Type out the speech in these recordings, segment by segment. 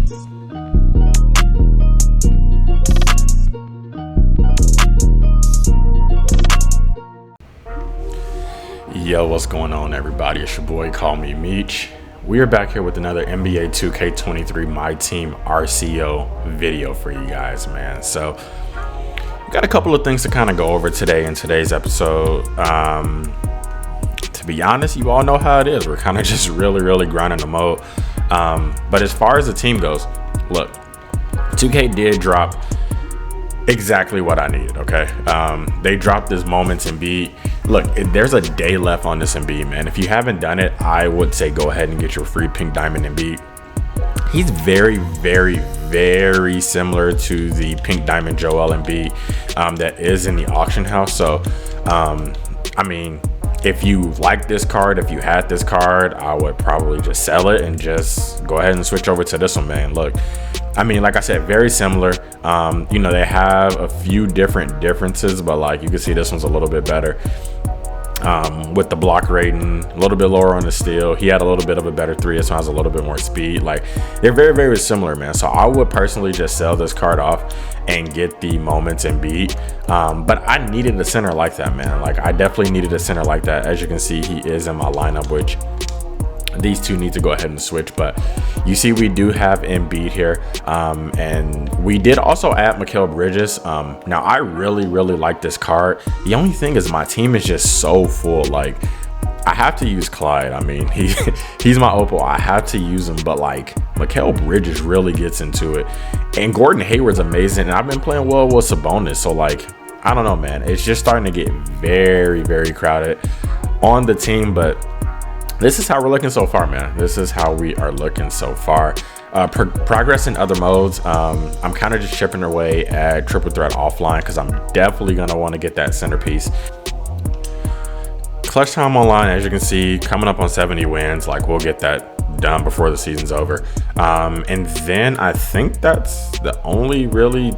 Yo, what's going on, everybody? It's your boy, call me Meech. We are back here with another NBA 2K23 My Team RCO video for you guys, man. So, got a couple of things to kind of go over today in today's episode. To be honest, you all know how it is. We're kind of just really grinding the mode. But as far as the team goes, look, 2K did drop exactly what I needed, okay? They dropped this Moments Embiid. Look, there's a day left on this Embiid, man. If you haven't done it, I would say go ahead and get your free pink diamond Embiid. He's very similar to the pink diamond Joel Embiid that is in the auction house. So, I mean, if you like this card, if you had this card, I would probably just sell it and just go ahead and switch over to this one, man. Look, I mean, like I said, very similar. You know, they have a few differences, but like you can see this one's a little bit better. With the block rating, a little bit lower on the steal. He had a little bit of a better three, so has a little bit more speed. Like, they're very similar, man. So I would personally just sell this card off and get the Moments Embiid. But I needed a center like that, man. Like, I definitely needed a center like that. As you can see, he is in my lineup, which these two need to go ahead and switch. But you see, we do have Embiid here, and we did also add Mikal Bridges. Now I really like this card. The only thing is my team is just so full. Like, I have to use Clyde. I mean, he's my opal. I have to use him, but like Mikal Bridges really gets into it, and Gordon Hayward's amazing, and I've been playing well with Sabonis. So like, I don't know, man, it's just starting to get very crowded on the team. But this is how we're looking so far, man. This is how we are looking so far. Progress in other modes. I'm kind of just chipping away at triple threat offline because I'm definitely going to want to get that centerpiece. Clutch time online, as you can see, coming up on 70 wins. Like, we'll get that done before the season's over. And then I think that's the only really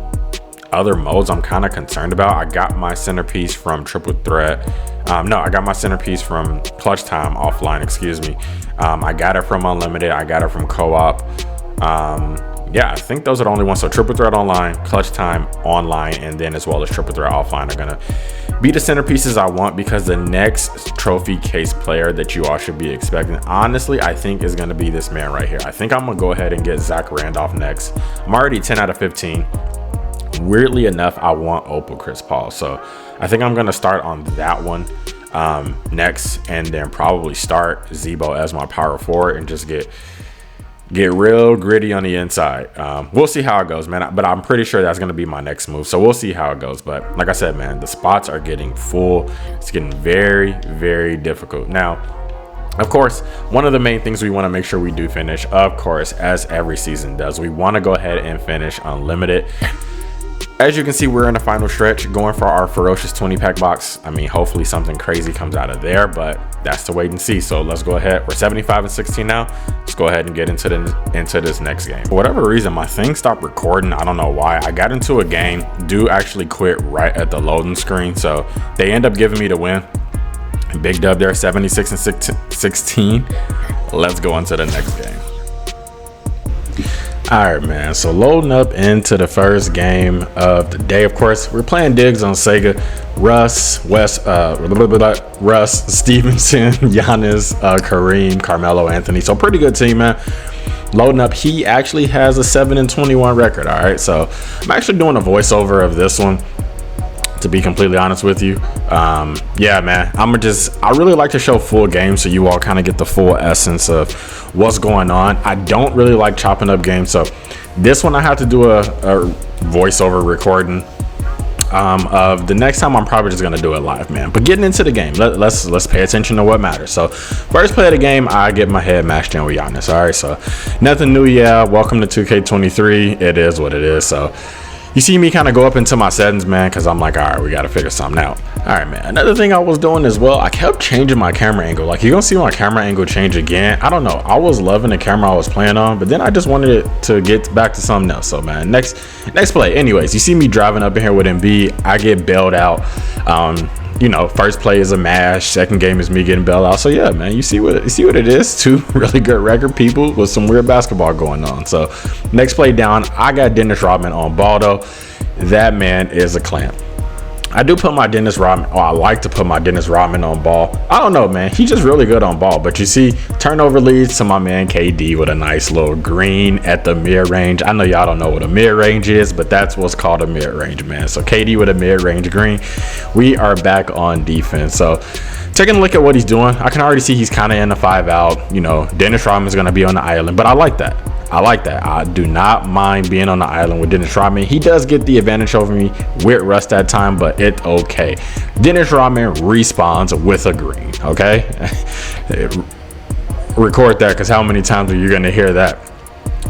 other modes I'm kind of concerned about. I got my centerpiece from triple threat. No, I got my centerpiece from clutch time offline, excuse me. I got it from unlimited. I got it from co-op. Yeah, I think those are the only ones. So triple threat online, clutch time online, and then as well as triple threat offline are gonna be the centerpieces I want, because the next trophy case player that you all should be expecting, honestly, I think is gonna be this man right here. I think I'm gonna go ahead and get Zach Randolph next. I'm already 10 out of 15. Weirdly enough, I want Opal Chris Paul, so I think I'm gonna start on that one next, and then probably start Zebo as my power forward and just get real gritty on the inside. We'll see how it goes, man, but I'm pretty sure that's gonna be my next move, so we'll see how it goes. But like I said, man, the spots are getting full. It's getting very difficult. Now, of course, one of the main things we want to make sure we do finish, of course, as every season does, we want to go ahead and finish unlimited. As you can see, we're in the final stretch going for our ferocious 20-pack box. I mean, hopefully something crazy comes out of there, but that's to wait and see. So let's go ahead. We're 75 and 16 now. Let's go ahead and get into this next game. For whatever reason, my thing stopped recording. I don't know why. I got into a game. Dude actually quit right at the loading screen, so they end up giving me the win. Big dub there, 76 and 16. Let's go into the next game. All right, man, so loading up into the first game of the day. Of course, we're playing Diggs on Sega. Russ, Stevenson, Giannis, Kareem, Carmelo Anthony. So pretty good team, man. Loading up. He actually has a 7-21 record. All right, so I'm actually doing a voiceover of this one, to be completely honest with you. Yeah, man, I really like to show full games so you all kind of get the full essence of what's going on. I don't really like chopping up games, so this one I have to do a voiceover recording of. The next time I'm probably just gonna do it live, man. But getting into the game, let's pay attention to what matters. So first play of the game, I get my head mashed in with Giannis. All right, so nothing new. Yeah, welcome to 2K23. It is what it is. So you see me kind of go up into my settings, man, because I'm like, all right, we got to figure something out. All right, man. Another thing I was doing as well, I kept changing my camera angle. Like, you're going to see my camera angle change again. I don't know. I was loving the camera I was playing on, but then I just wanted it to get back to something else. So, man, next play. Anyways, you see me driving up in here with Embiid. I get bailed out. you know, first play is a mash, second game is me getting bailed out. So yeah, man, you see what it is. Two really good record people with some weird basketball going on. So next play down, I got Dennis Rodman on ball though. That man is a clamp. I do put my Dennis Rodman, or I like to put my Dennis Rodman on ball. I don't know, man. He's just really good on ball. But you see, turnover leads to my man KD with a nice little green at the mid-range. I know y'all don't know what a mid-range is, but that's what's called a mid-range, man. So KD with a mid-range green. We are back on defense. So taking a look at what he's doing, I can already see he's kind of in the 5-out. You know, Dennis Rodman's going to be on the island, but I like that. I do not mind being on the island with Dennis Rodman. He does get the advantage over me with Russ that time, but it's okay. Dennis Rodman respawns with a green, okay? Record that, because how many times are you going to hear that?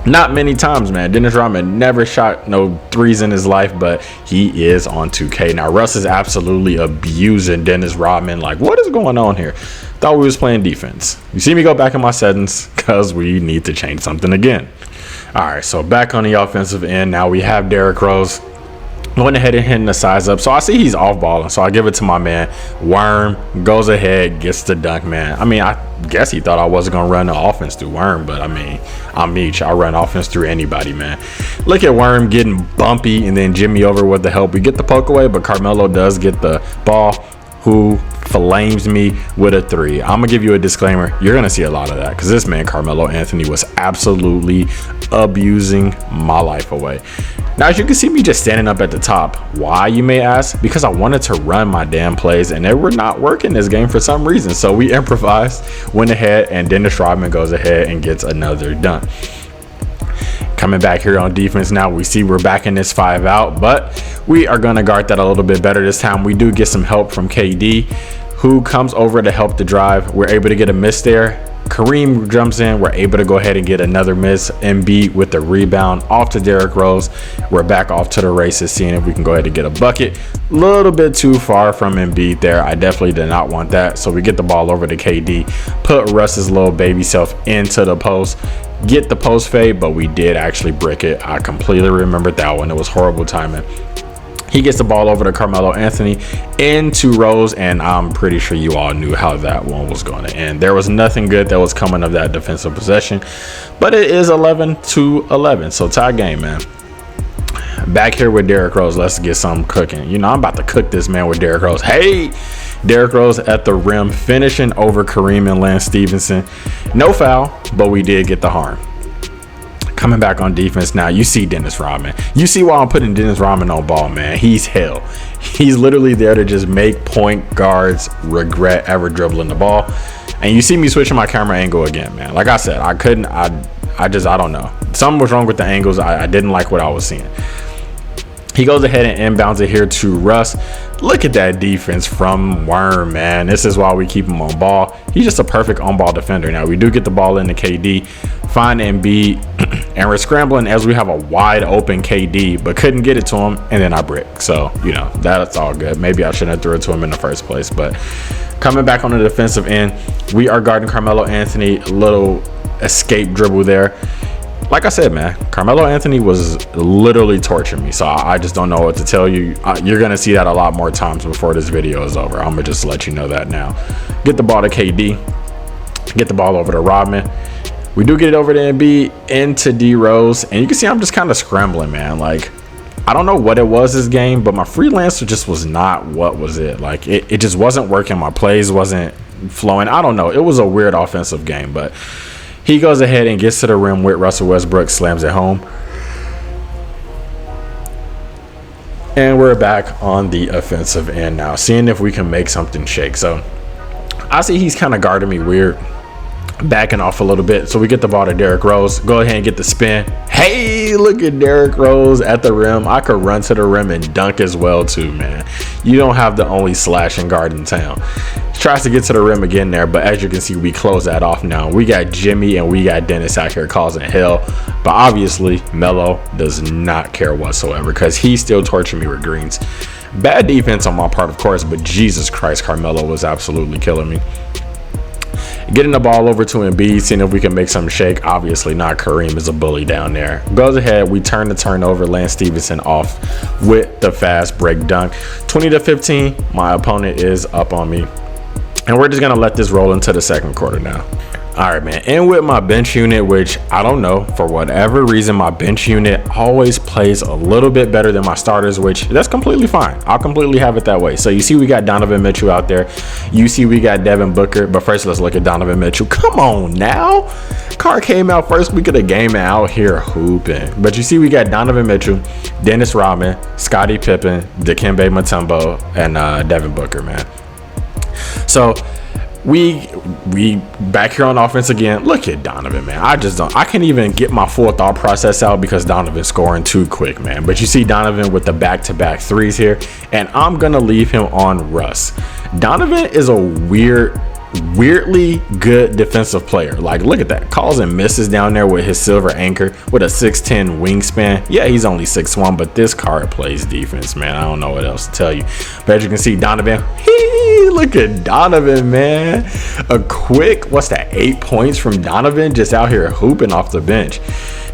Not many times, man. Dennis Rodman never shot no threes in his life, but he is on 2K. Now, Russ is absolutely abusing Dennis Rodman. Like, what is going on here? Thought we was playing defense. You see me go back in my settings because we need to change something again. All right, so back on the offensive end. Now we have Derrick Rose. Went ahead and hitting the size up. So I see he's off balling. So I give it to my man. Worm goes ahead, gets the dunk, man. I mean, I guess he thought I wasn't going to run the offense through Worm. But I mean, I'm Meech. I run offense through anybody, man. Look at Worm getting bumpy and then Jimmy over with the help. We get the poke away, but Carmelo does get the ball, who flames me with a 3. I'm gonna give you a disclaimer. You're gonna see a lot of that because this man Carmelo Anthony was absolutely abusing my life away. Now, as you can see me just standing up at the top. Why, you may ask? Because I wanted to run my damn plays and they were not working this game for some reason. So we improvised, went ahead, and Dennis Rodman goes ahead and gets another dunk. Coming back here on defense now, we see we're back in this 5-out, but we are going to guard that a little bit better this time. We do get some help from KD, who comes over to help the drive. We're able to get a miss there. Kareem jumps in. We're able to go ahead and get another miss. Embiid with the rebound off to Derrick Rose. We're back off to the races, seeing if we can go ahead and get a bucket. A little bit too far from Embiid there. I definitely did not want that. So we get the ball over to KD, put Russ's little baby self into the post, get the post fade, but we did actually brick it. I completely remembered that one. It was horrible timing. He gets the ball over to Carmelo Anthony into Rose, and I'm pretty sure you all knew how that one was going to end. There was nothing good that was coming of that defensive possession, but it is 11-11, so tie game, man. Back here with Derrick Rose, let's get something cooking. You know, I'm about to cook this man with Derrick Rose. Hey, Derrick Rose at the rim, finishing over Kareem and Lance Stevenson. No foul, but we did get the harm. Coming back on defense now, you see Dennis Rodman. You see why I'm putting Dennis Rodman on ball, man. He's hell. He's literally there to just make point guards regret ever dribbling the ball. And you see me switching my camera angle again, man. Like I said, I don't know. Something was wrong with the angles. I didn't like what I was seeing. He goes ahead and inbounds it here to Russ. Look at that defense from Worm, man. This is why we keep him on ball. He's just a perfect on-ball defender. Now, we do get the ball into KD, find Embiid, and we're scrambling as we have a wide open KD, but couldn't get it to him, and then I brick. So, you know, that's all good. Maybe I shouldn't have threw it to him in the first place, but coming back on the defensive end, we are guarding Carmelo Anthony. A little escape dribble there. Like I said, man, Carmelo Anthony was literally torturing me. So I just don't know what to tell you. You're going to see that a lot more times before this video is over. I'm going to just let you know that now. Get the ball to KD. Get the ball over to Rodman. We do get it over to Embiid, into D Rose. And you can see I'm just kind of scrambling, man. Like, I don't know what it was this game, but my freelancer just was not what was it. Like, it just wasn't working. My plays wasn't flowing. I don't know. It was a weird offensive game, but he goes ahead and gets to the rim with Russell Westbrook, slams it home. And we're back on the offensive end now, seeing if we can make something shake. So I see he's kind of guarding me weird, backing off a little bit. So we get the ball to Derrick Rose. Go ahead and get the spin. Hey, look at Derrick Rose at the rim. I could run to the rim and dunk as well too, man. You don't have the only slashing guard in town. Tries to get to the rim again there, but as you can see, we close that off now. We got Jimmy and we got Dennis out here causing hell, but obviously Melo does not care whatsoever because he's still torturing me with greens. Bad defense on my part, of course, but Jesus Christ, Carmelo was absolutely killing me. Getting the ball over to Embiid, seeing if we can make something shake. Obviously not. Kareem is a bully down there. Goes ahead. We turn the turnover. Lance Stevenson off with the fast break dunk. 20-15. My opponent is up on me. And we're just going to let this roll into the second quarter now. All right, man. And with my bench unit, which I don't know, for whatever reason, my bench unit always plays a little bit better than my starters, which that's completely fine. I'll completely have it that way. So you see we got Donovan Mitchell out there. You see we got Devin Booker. But first, let's look at Donovan Mitchell. Come on now. Car came out first week of the game and out here hooping. But you see we got Donovan Mitchell, Dennis Rodman, Scottie Pippen, Dikembe Mutombo, and Devin Booker, man. So we back here on offense again. Look at Donovan, man. I can't even get my full thought process out because Donovan's scoring too quick, man. But you see Donovan with the back-to-back threes here, and I'm gonna leave him on Russ. Donovan is a weirdly good defensive player. Like, look at that, calls and misses down there with his silver anchor with a 6'10 wingspan. Yeah, he's only 6'1", but this card plays defense, man. I don't know what else to tell you. But as you can see, Donovan, look at Donovan, man. A quick, 8 points from Donovan, just out here hooping off the bench.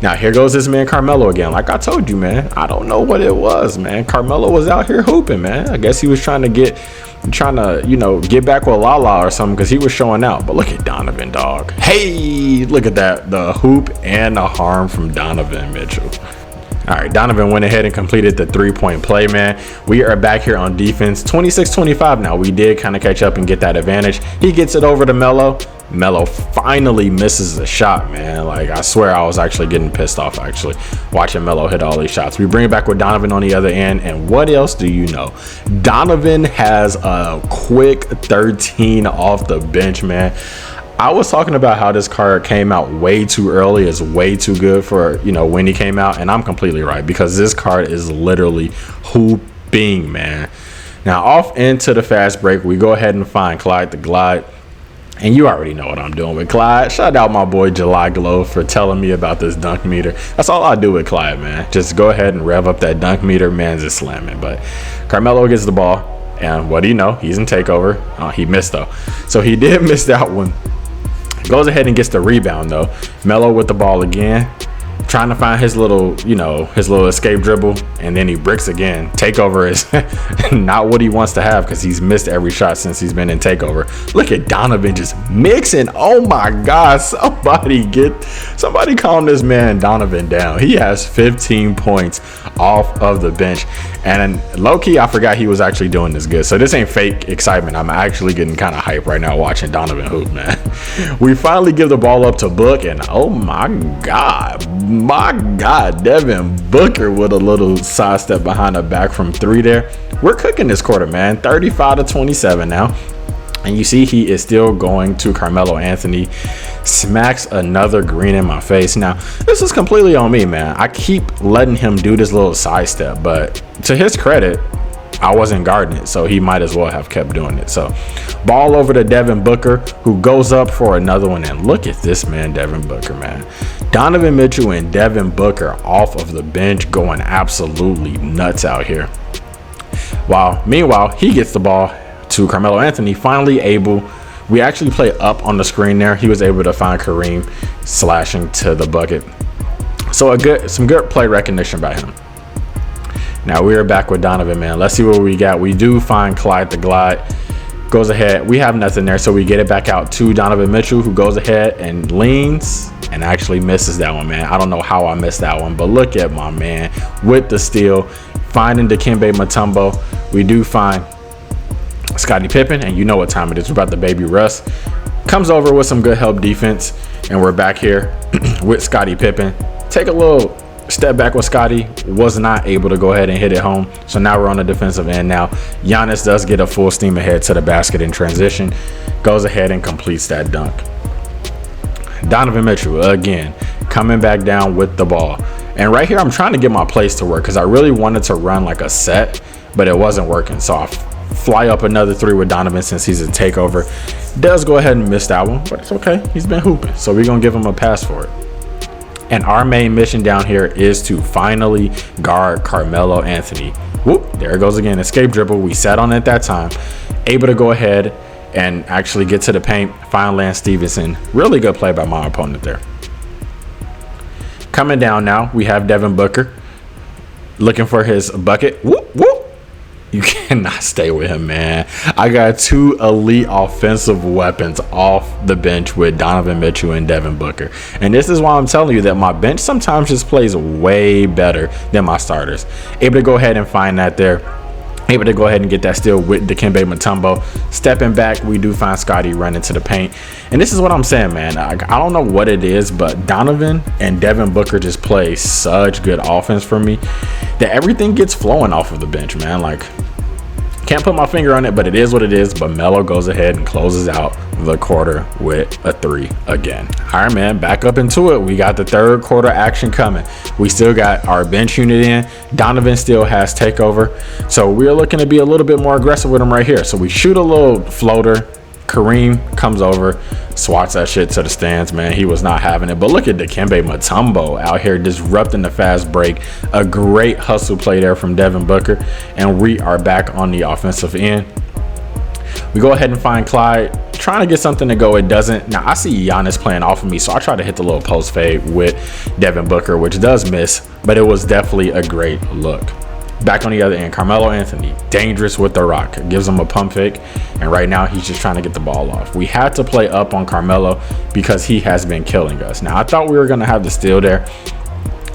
Now here goes this man Carmelo again. Like I told you, man, I don't know what it was, man. Carmelo was out here hooping, man. I guess he was trying to get back with Lala or something, because he was showing out. But look at Donovan, dog. Hey, look at that, the hoop and the harm from Donovan Mitchell. All right, Donovan went ahead and completed the 3-point play, man. We are back here on defense, 26-25 now. We did kind of catch up and get that advantage. He gets it over to Melo. Melo finally misses a shot, man. Like, I swear I was actually getting pissed off, actually, watching Melo hit all these shots. We bring it back with Donovan on the other end, and what else do you know? Donovan has a quick 13 off the bench, man. I was talking about how this card came out way too early, is way too good for, when he came out, and I'm completely right, because this card is literally hooping, man. Now, off into the fast break, we go ahead and find Clyde the Glide. And you already know what I'm doing with Clyde. Shout out my boy July Glow for telling me about this dunk meter. That's all I do with Clyde, man. Just go ahead and rev up that dunk meter. Man's just slamming. But Carmelo gets the ball. And what do you know? He's in takeover. Oh, he missed, though. So he did miss that one. Goes ahead and gets the rebound, though. Melo with the ball again. Trying to find his little escape dribble, and then he bricks again. Takeover is not what he wants to have, because he's missed every shot since he's been in takeover. Look at Donovan just mixing. Oh my God, somebody calm this man Donovan down. He has 15 points off of the bench, and low-key I forgot he was actually doing this good. So this ain't fake excitement. I'm actually getting kind of hyped right now watching Donovan hoop, man. We finally give the ball up to Book, and oh my God, Devin Booker with a little sidestep behind the back from 3 there. We're cooking this quarter, man. 35-27 now. And you see he is still going to Carmelo Anthony. Smacks another green in my face. Now, this is completely on me, man. I keep letting him do this little sidestep, but to his credit, I wasn't guarding it, so he might as well have kept doing it. So ball over to Devin Booker, who goes up for another one. And look at this man, Devin Booker, man. Donovan Mitchell and Devin Booker off of the bench going absolutely nuts out here. Meanwhile, he gets the ball to Carmelo Anthony, we actually play up on the screen there. He was able to find Kareem slashing to the bucket. So some good play recognition by him. Now we are back with Donovan, man. Let's see what we got. We do find Clyde the Glide. Goes ahead. We have nothing there, so we get it back out to Donovan Mitchell, who goes ahead and leans and actually misses that one, man. I don't know how I missed that one, but look at my man with the steal, finding Dikembe Mutombo. We do find Scottie Pippen, and you know what time it is. We're about to baby Russ. Comes over with some good help defense, and we're back here with Scottie Pippen. Take a little step back with Scottie, was not able to go ahead and hit it home. So now we're on the defensive end now. Giannis does get a full steam ahead to the basket in transition. Goes ahead and completes that dunk. Donovan Mitchell, again, coming back down with the ball. And right here, I'm trying to get my plays to work because I really wanted to run like a set, but it wasn't working. So I fly up another 3 with Donovan since he's a takeover. Does go ahead and miss that one, but it's okay. He's been hooping. So we're going to give him a pass for it. And our main mission down here is to finally guard Carmelo Anthony. Whoop, there it goes again. Escape dribble. We sat on it that time. Able to go ahead and actually get to the paint, find Lance Stevenson. Really good play by my opponent there. Coming down now, we have Devin Booker looking for his bucket. Whoop, whoop. You cannot stay with him, man. I got two elite offensive weapons off the bench with Donovan Mitchell and Devin Booker. And this is why I'm telling you that my bench sometimes just plays way better than my starters. Able to go ahead and find that there. Able to go ahead and get that steal with Dikembe Mutombo. Stepping back, we do find Scotty running to the paint. And this is what I'm saying, man. I don't know what it is, but Donovan and Devin Booker just play such good offense for me that everything gets flowing off of the bench, man. Like, can't put my finger on it, but it is what it is. But Melo goes ahead and closes out the quarter with a 3 again. All right, man, back up into it. We got the third quarter action coming. We still got our bench unit in. Donovan still has takeover. So we're looking to be a little bit more aggressive with him right here. So we shoot a little floater. Kareem comes over, swats that shit to the stands, man. He was not having it. But look at Dikembe Mutombo out here disrupting the fast break. A great hustle play there from Devin Booker. And we are back on the offensive end. We go ahead and find Clyde, trying to get something to go. It doesn't. Now, I see Giannis playing off of me, so I try to hit the little post fade with Devin Booker, which does miss, but it was definitely a great look. Back on the other end, Carmelo Anthony, dangerous with the rock, gives him a pump fake, and right now he's just trying to get the ball off. We had to play up on Carmelo because he has been killing us. Now, I thought we were going to have the steal there.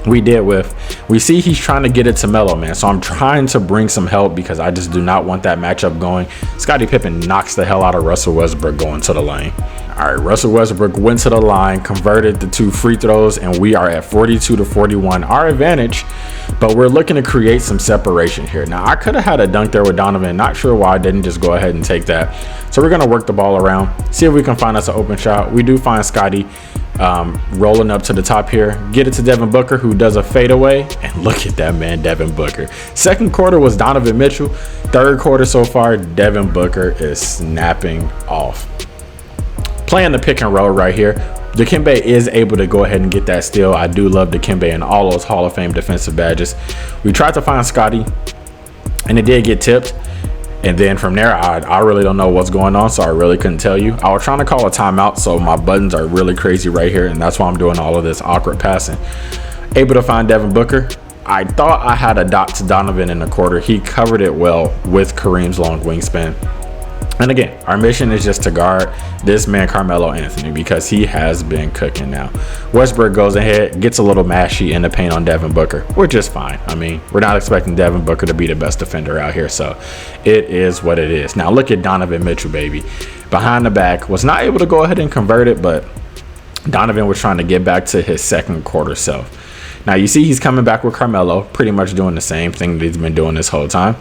We see he's trying to get it to Melo, man. So I'm trying to bring some help because I just do not want that matchup going. Scottie Pippen knocks the hell out of Russell Westbrook going to the lane. All right, Russell Westbrook went to the line, converted the 2 free throws, and we are at 42-41, our advantage. But we're looking to create some separation here. Now, I could have had a dunk there with Donovan. Not sure why I didn't just go ahead and take that. So we're going to work the ball around, see if we can find us an open shot. We do find Scotty rolling up to the top here, get it to Devin Booker, who does a fadeaway, and look at that, man, Devin Booker. Second quarter was Donovan Mitchell. Third quarter so far, Devin Booker is snapping off. Playing the pick and roll right here. Dikembe is able to go ahead and get that steal. I do love Dikembe and all those Hall of Fame defensive badges. We tried to find Scotty, and it did get tipped. And then from there, I really don't know what's going on, so I really couldn't tell you. I was trying to call a timeout, so my buttons are really crazy right here, and that's why I'm doing all of this awkward passing. Able to find Devin Booker. I thought I had a dot to Donovan in the quarter. He covered it well with Kareem's long wingspan. And again, our mission is just to guard this man Carmelo Anthony because he has been cooking now. Westbrook goes ahead, gets a little mashy in the paint on Devin Booker, which is fine. I mean, we're not expecting Devin Booker to be the best defender out here, so it is what it is. Now look at Donovan Mitchell, baby. Behind the back, was not able to go ahead and convert it, but Donovan was trying to get back to his second quarter self. Now you see he's coming back with Carmelo, pretty much doing the same thing that he's been doing this whole time.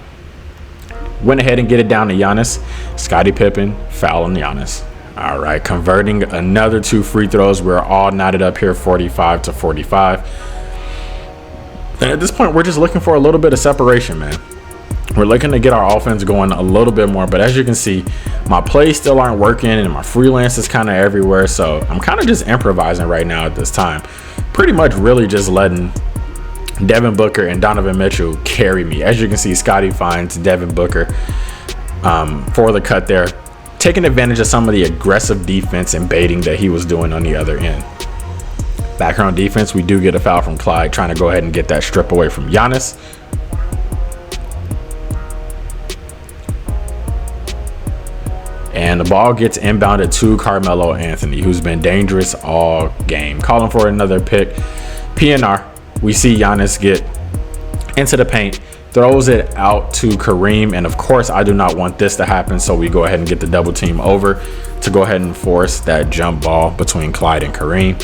Went ahead and get it down to Giannis. Scottie Pippen fouling Giannis. All right, converting another 2 free throws. We're all knotted up here, 45-45. And at this point, we're just looking for a little bit of separation, man. We're looking to get our offense going a little bit more. But as you can see, my plays still aren't working and my freelance is kind of everywhere. So I'm kind of just improvising right now at this time. Pretty much really just letting Devin Booker and Donovan Mitchell carry me. As you can see, Scotty finds Devin Booker for the cut there, taking advantage of some of the aggressive defense and baiting that he was doing on the other end. Back on defense, we do get a foul from Clyde, trying to go ahead and get that strip away from Giannis. And the ball gets inbounded to Carmelo Anthony, who's been dangerous all game. Calling for another pick. PNR. We see Giannis get into the paint, throws it out to Kareem, and of course I do not want this to happen, so we go ahead and get the double team over to go ahead and force that jump ball between Clyde and Kareem.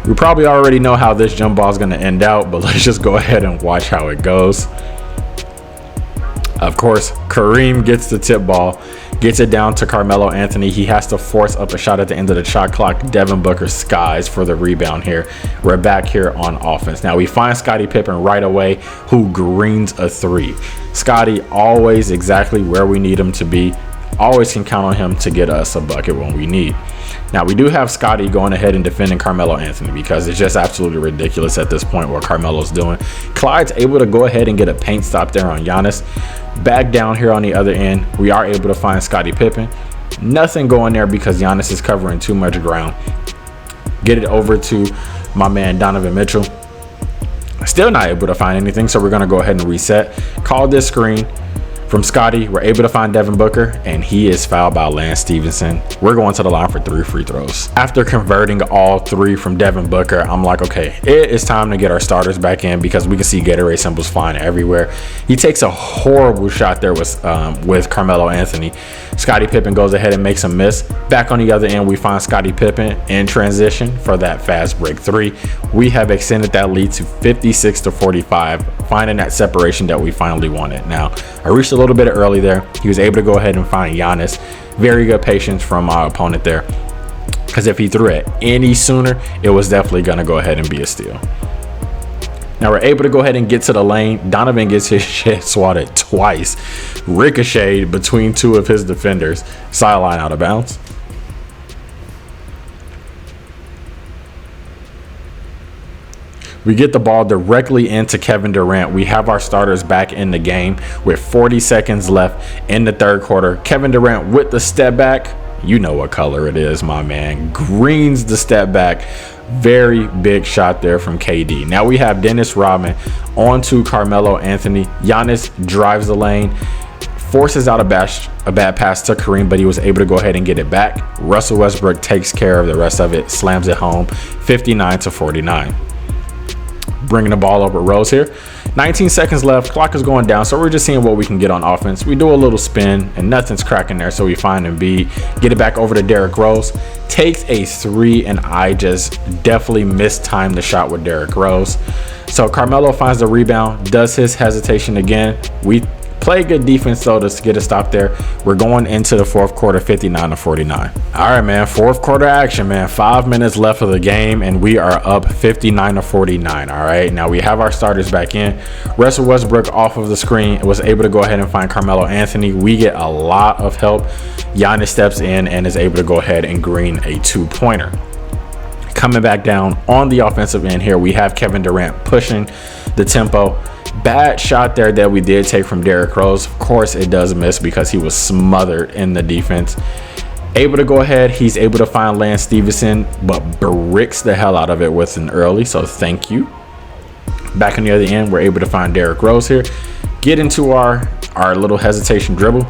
We probably already know how this jump ball is going to end out, but let's just go ahead and watch how it goes. Of course, Kareem gets the tip ball, gets it down to Carmelo Anthony. He has to force up a shot at the end of the shot clock. Devin Booker skies for the rebound here. We're back here on offense. Now we find Scottie Pippen right away, who greens a 3. Scotty always exactly where we need him to be. Always can count on him to get us a bucket when we need. Now we do have Scotty going ahead and defending Carmelo Anthony because it's just absolutely ridiculous at this point what Carmelo's doing. Clyde's able to go ahead and get a paint stop there on Giannis. Back down here on the other end, we are able to find Scottie Pippen. Nothing going there because Giannis is covering too much ground. Get it over to my man Donovan Mitchell. Still not able to find anything, so we're going to go ahead and reset. Call this screen from Scotty. We're able to find Devin Booker, and he is fouled by Lance Stevenson. We're going to the line for 3 free throws. After converting all 3 from Devin Booker, I'm like, okay, it is time to get our starters back in because we can see Gatorade symbols flying everywhere. He takes a horrible shot there with Carmelo Anthony. Scottie Pippen goes ahead and makes a miss. Back on the other end, we find Scottie Pippen in transition for that fast break 3. We have extended that lead to 56-45, finding that separation that we finally wanted. Now, I reached a little bit early there. He was able to go ahead and find Giannis. Very good patience from our opponent there, because if he threw it any sooner, it was definitely going to go ahead and be a steal. Now we're able to go ahead and get to the lane. Donovan gets his shit swatted twice, ricocheted between 2 of his defenders, sideline out of bounds. We get the ball directly into Kevin Durant. We have our starters back in the game with 40 seconds left in the 3rd quarter. Kevin Durant with the step back. You know what color it is, my man. Greens the step back. Very big shot there from KD. Now we have Dennis Rodman onto Carmelo Anthony. Giannis drives the lane, forces out a bad pass to Kareem, but he was able to go ahead and get it back. Russell Westbrook takes care of the rest of it, slams it home, 59-49. Bringing the ball over Rose here. 19 seconds left. Clock is going down, so we're just seeing what we can get on offense. We do a little spin, and nothing's cracking there, so we find Embiid. Get it back over to Derrick Rose. Takes a 3, and I just definitely mistimed the shot with Derrick Rose. So Carmelo finds the rebound, does his hesitation again. We play good defense, though, to get a stop there. We're going into the 4th quarter, 59-49. All right, man, 4th quarter action, man. 5 minutes left of the game, and we are up 59-49. All right, now we have our starters back in. Russell Westbrook off of the screen was able to go ahead and find Carmelo Anthony. We get a lot of help. Giannis steps in and is able to go ahead and green a 2-pointer. Coming back down on the offensive end here, we have Kevin Durant pushing the tempo. Bad shot there that we did take from Derrick Rose. Of course, it does miss because he was smothered in the defense. Able to go ahead. He's able to find Lance Stevenson, but bricks the hell out of it with an early. So thank you. Back on the other end, we're able to find Derrick Rose here. Get into our little hesitation dribble.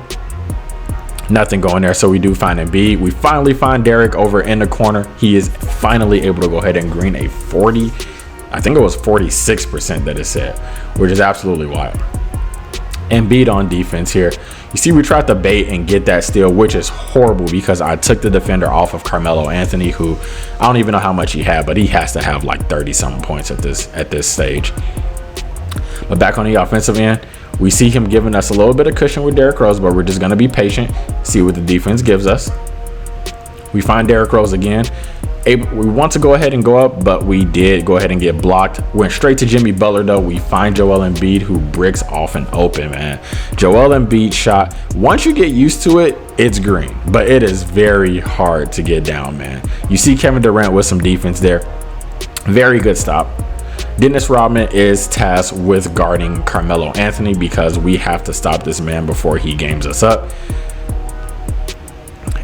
Nothing going there, so we do find Embiid. We finally find Derrick over in the corner. He is finally able to go ahead and green a 40. I think it was 46% that it said, which is absolutely wild. Embiid on defense here. You see, we tried to bait and get that steal, which is horrible because I took the defender off of Carmelo Anthony, who I don't even know how much he had, but he has to have like 30-something points at this stage. But back on the offensive end, we see him giving us a little bit of cushion with Derrick Rose, but we're just going to be patient, see what the defense gives us. We find Derrick Rose again. We want to go ahead and go up, but we did go ahead and get blocked. Went straight to Jimmy Butler, though. We find Joel Embiid, who bricks off and open, man. Joel Embiid shot. Once you get used to it, it's green, but it is very hard to get down, man. You see Kevin Durant with some defense there. Very good stop. Dennis Rodman is tasked with guarding Carmelo Anthony because we have to stop this man before he games us up.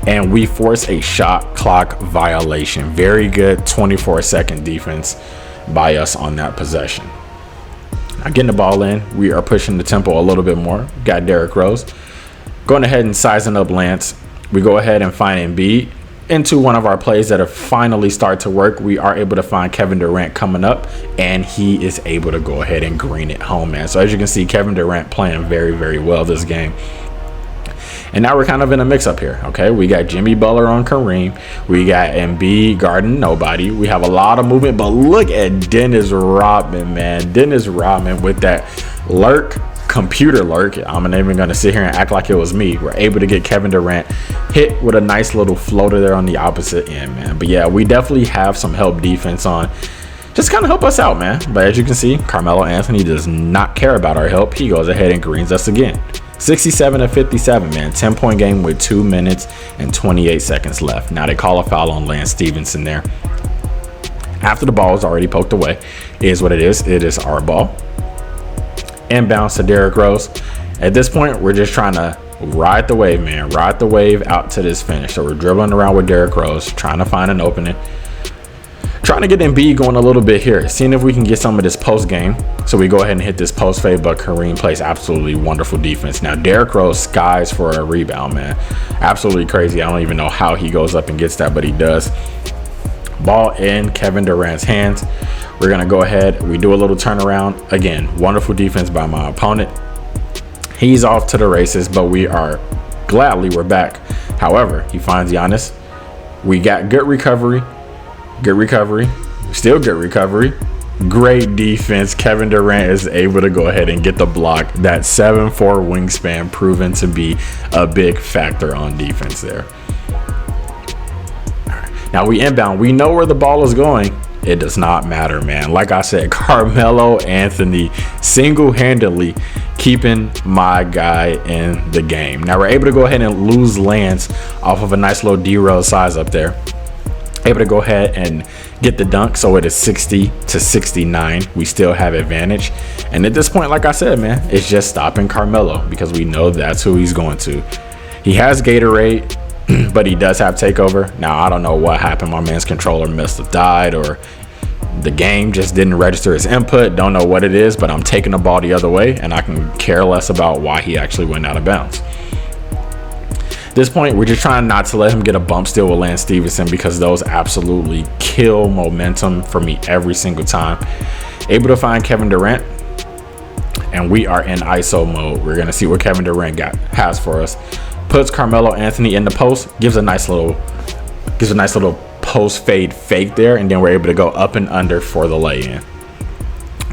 And we force a shot clock violation. Very good 24-second defense by us on that possession. Now getting the ball in, we are pushing the tempo a little bit more. Got Derrick Rose. Going ahead and sizing up Lance. We go ahead and find Embiid. Into one of our plays that have finally started to work, we are able to find Kevin Durant coming up, and he is able to go ahead and green it home, man. So as you can see, Kevin Durant playing very, very well this game. And now we're kind of in a mix-up here, okay? We got Jimmy Butler on Kareem. We got Embiid guarding nobody. We have a lot of movement, but look at Dennis Rodman, man. Dennis Rodman with that computer lurk. I'm not even going to sit here and act like it was me. We're able to get Kevin Durant hit with a nice little floater there on the opposite end, man. But yeah, we definitely have some help defense on. Just kind of help us out, man. But as you can see, Carmelo Anthony does not care about our help. He goes ahead and greens us again. 67-57, man. 10-point game with 2 minutes and 28 seconds left. Now they call a foul on Lance Stevenson there. After the ball is already poked away, it is what it is. It is our ball. Inbounds to Derrick Rose. At this point, we're just trying to ride the wave, man. Ride the wave out to this finish. So we're dribbling around with Derrick Rose, trying to find an opening. Trying to get Embiid going a little bit here, seeing if we can get some of this post game. So we go ahead and hit this post fade, but Kareem plays absolutely wonderful defense. Now Derrick Rose skies for a rebound, man. Absolutely crazy. I don't even know how he goes up and gets that, but he does. Ball in Kevin Durant's hands. We're gonna go ahead. We do a little turnaround. Again, wonderful defense by my opponent. He's off to the races, but we're back. However, he finds Giannis. We got good recovery. Good recovery, still good recovery, great defense. Kevin Durant is able to go ahead and get the block. That 7'4" wingspan proven to be a big factor on defense there. All right. Now we inbound. We know where the ball is going. It does not matter, man. Like I said, Carmelo Anthony single-handedly keeping my guy in the game. Now we're able to go ahead and lose Lance off of a nice little D-Rose size up there. Able to go ahead and get the dunk, so it is 60-69. We still have advantage, and at this point, like I said, man, it's just stopping Carmelo because we know that's who he's going to. He has Gatorade, but he does have takeover. Now I don't know what happened. My man's controller must have died, or the game just didn't register his input. Don't know what it is, but I'm taking the ball the other way, and I can care less about why he actually went out of bounds. At this point, we're just trying not to let him get a bump steal with Lance Stevenson, because those absolutely kill momentum for me every single time. Able to find Kevin Durant, and we are in ISO mode. We're gonna see what Kevin Durant has for us. Puts Carmelo Anthony in the post, gives a nice little post fade fake there, and then we're able to go up and under for the lay-in.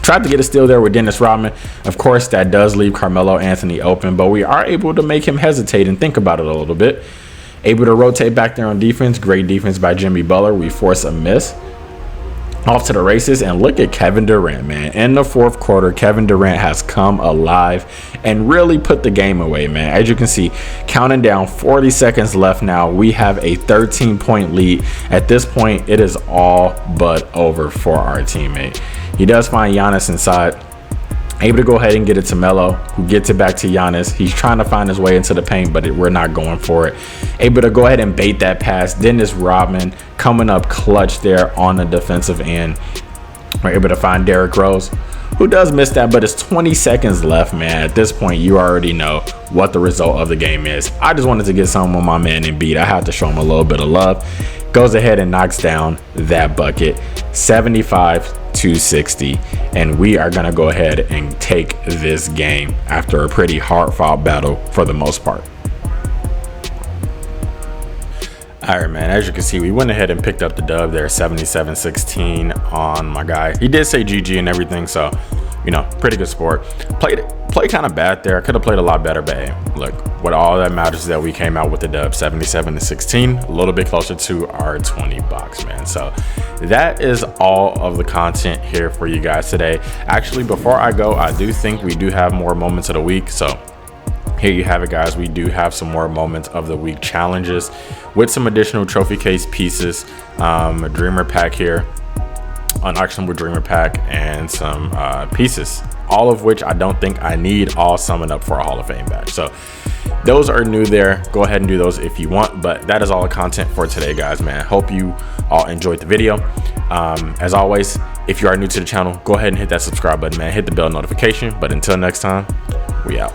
Tried to get a steal there with Dennis Rodman. Of course, that does leave Carmelo Anthony open, but we are able to make him hesitate and think about it a little bit. Able to rotate back there on defense. Great defense by Jimmy Butler. We force a miss. Off to the races, and look at Kevin Durant, man. In the fourth quarter, Kevin Durant has come alive and really put the game away, man. As you can see, counting down 40 seconds left now, we have a 13-point lead. At this point, it is all but over for our teammate. He does find Giannis inside. Able to go ahead and get it to Melo, who gets it back to Giannis. He's trying to find his way into the paint, but we're not going for it. Able to go ahead and bait that pass. Dennis Rodman coming up clutch there on the defensive end. We're able to find Derrick Rose, who does miss that, but it's 20 seconds left, man. At this point, you already know what the result of the game is. I just wanted to get some on my man Embiid. I have to show him a little bit of love. Goes ahead and knocks down that bucket, 75-60, and we are gonna go ahead and take this game after a pretty hard-fought battle for the most part. All right, man, as you can see, we went ahead and picked up the dub there, 77-16 on my guy. He did say GG and everything, so, you know, pretty good sport. Played kind of bad there. I could have played a lot better, but hey, look, what all that matters is that we came out with the dub, 77-16, a little bit closer to our 20 box, man. So that is all of the content here for you guys today. Actually, before I go, I do think we do have more moments of the week, so here you have it, guys. We do have some more moments of the week challenges with some additional trophy case pieces, a dreamer pack here, an actionable dreamer pack, and some pieces, all of which I don't think I need, all summing up for a Hall of Fame badge. So those are new there. Go ahead and do those if you want, but that is all the content for today, guys, man. Hope you all enjoyed the video. As always, if you are new to the channel, go ahead and hit that subscribe button, man. Hit the bell notification, but until next time, we out.